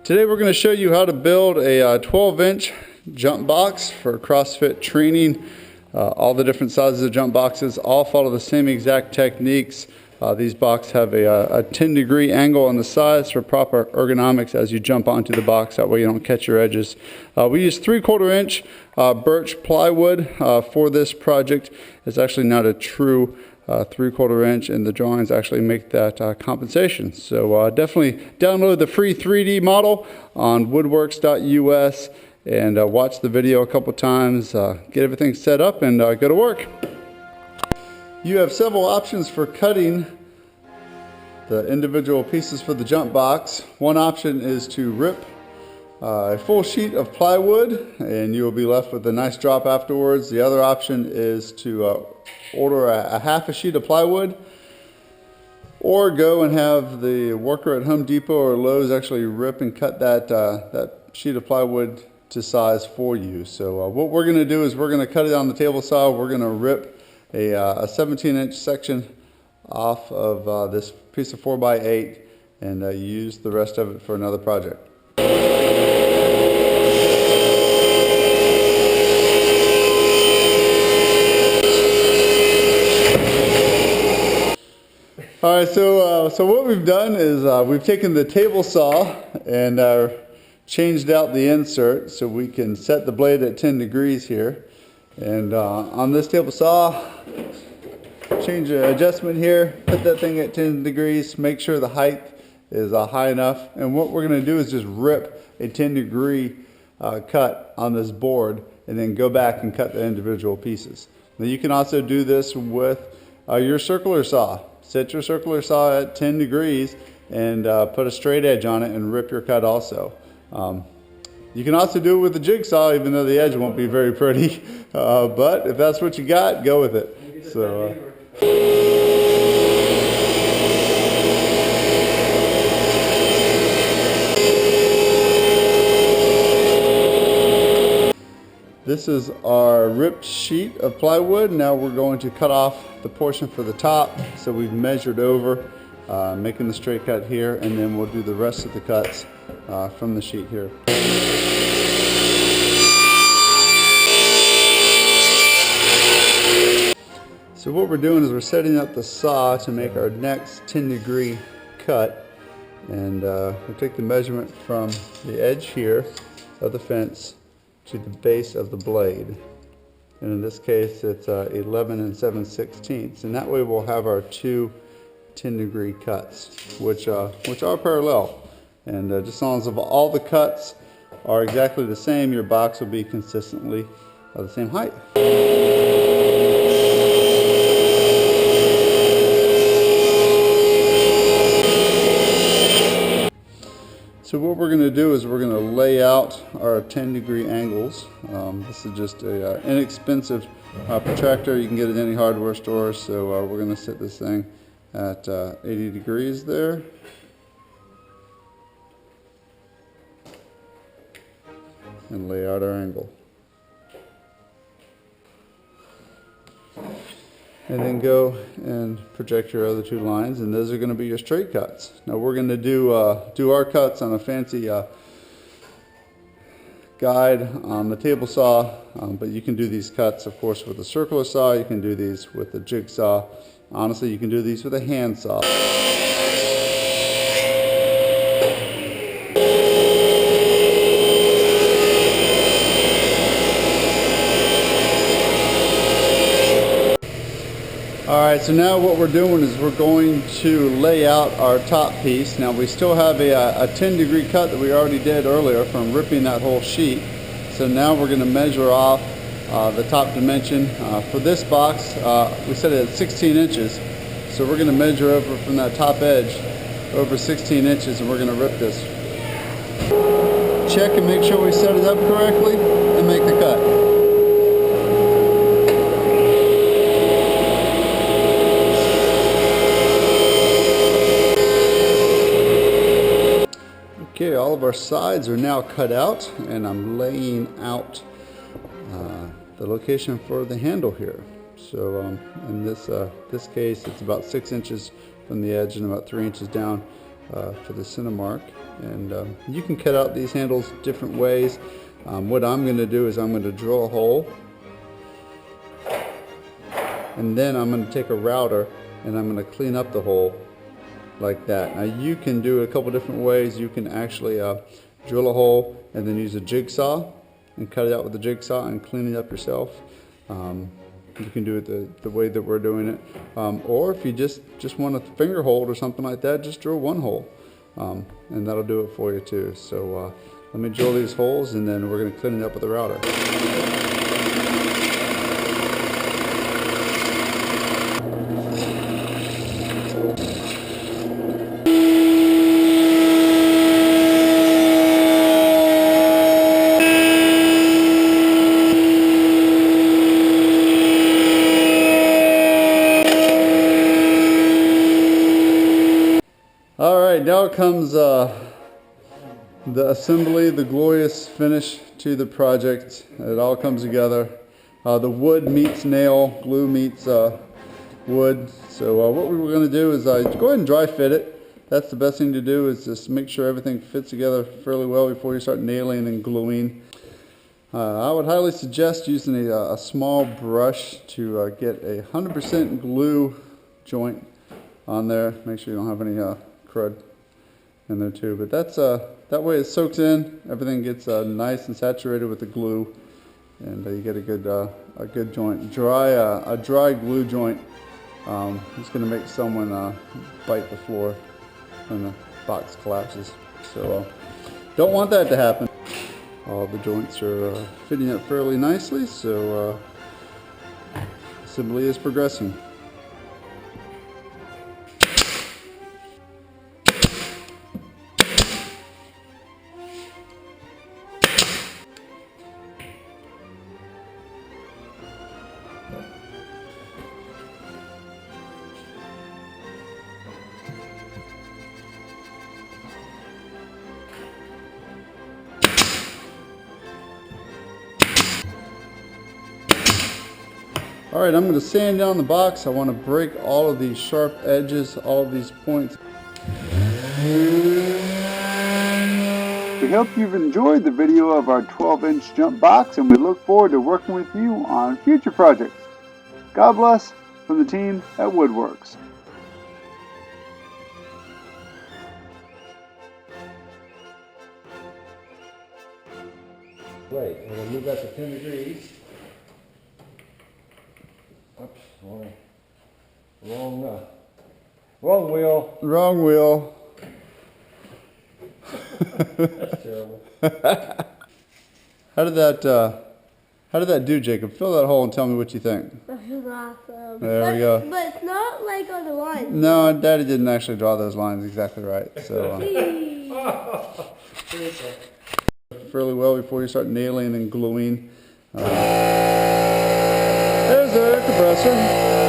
Today we're going to show you how to build a 12-inch jump box for CrossFit training. All the different sizes of jump boxes all follow the same exact techniques. These boxes have a 10-degree angle on the sides for proper ergonomics as you jump onto the box. That way you don't catch your edges. We use 3/4 inch birch plywood for this project. It's actually not a true 3/4 inch, and the drawings actually make that compensation. So definitely download the free 3D model on woodworks.us and watch the video a couple times, get everything set up, and go to work. You have several options for cutting the individual pieces for the jump box. One option is to rip a full sheet of plywood and you will be left with a nice drop afterwards. The other option is to order a half a sheet of plywood, or go and have the worker at Home Depot or Lowe's actually rip and cut that sheet of plywood to size for you. So what we're going to do is we're going to cut it on the table saw. We're going to rip a 17-inch section off of this piece of 4x8 and use the rest of it for another project. All right, so what we've done is we've taken the table saw and changed out the insert so we can set the blade at 10 degrees here. And on this table saw, change the adjustment here, put that thing at 10 degrees, make sure the height is high enough. And what we're going to do is just rip a 10-degree cut on this board and then go back and cut the individual pieces. Now you can also do this with your circular saw. Set your circular saw at 10 degrees and put a straight edge on it and rip your cut also. You can also do it with a jigsaw, even though the edge won't be very pretty. But if that's what you got, go with it. So. This is our ripped sheet of plywood. Now we're going to cut off the portion for the top. So we've measured over, making the straight cut here, and then we'll do the rest of the cuts from the sheet here. So what we're doing is we're setting up the saw to make our next 10-degree cut. And we'll take the measurement from the edge here of the fence to the base of the blade, and in this case it's 11 7/16, and that way we'll have our two 10-degree cuts, which are parallel. And just as long as all the cuts are exactly the same, your box will be consistently the same height. So what we're going to do is we're going to lay out our 10-degree angles. This is just an inexpensive protractor. You can get it at any hardware store. So we're going to set this thing at 80 degrees there. And lay out our angle. And then go and project your other two lines, and those are going to be your straight cuts. Now we're going to do our cuts on a fancy guide on the table saw, but you can do these cuts, of course, with a circular saw. You can do these with a jigsaw. Honestly, you can do these with a hand saw. Alright, so now what we're doing is we're going to lay out our top piece. Now we still have a 10-degree cut that we already did earlier from ripping that whole sheet. So now we're going to measure off the top dimension. For this box, we set it at 16 inches. So we're going to measure over from that top edge over 16 inches, and we're going to rip this. Check and make sure we set it up correctly and make the cut. Okay, all of our sides are now cut out, and I'm laying out the location for the handle here. So in this case, it's about 6 inches from the edge and about 3 inches down for the center mark. And you can cut out these handles different ways. What I'm going to do is I'm going to drill a hole, and then I'm going to take a router and I'm going to clean up the hole like that. Now you can do it a couple different ways. You can actually drill a hole and then use a jigsaw and cut it out with the jigsaw and clean it up yourself. You can do it the way that we're doing it. Or if you just want a finger hold or something like that, just drill one hole. And that'll do it for you too. So let me drill these holes and then we're going to clean it up with a router. Alright, now comes the assembly, the glorious finish to the project. It all comes together. The wood meets nail, glue meets wood. So what we were going to do is go ahead and dry fit it. That's the best thing to do, is just make sure everything fits together fairly well before you start nailing and gluing. I would highly suggest using a small brush to get a 100% glue joint on there. Make sure you don't have any crud in there too. But that's that way it soaks in. Everything gets nice and saturated with the glue, and you get a good joint. A dry glue joint is going to make someone bite the floor when the box collapses. So don't want that to happen. All the joints are fitting up fairly nicely, so assembly is progressing. Alright, I'm going to sand down the box. I want to break all of these sharp edges, all of these points. We hope you've enjoyed the video of our 12-inch jump box, and we look forward to working with you on future projects. God bless from the team at Woodworks. Wait, we're going to move that to 10 degrees. Oops, wrong wheel. Wrong wheel. That's terrible. How did that do, Jacob? Fill that hole and tell me what you think. That was awesome. There we go. But it's not like on the line. No, Daddy didn't actually draw those lines exactly right. So fairly well before you start nailing and gluing. There's the air compressor.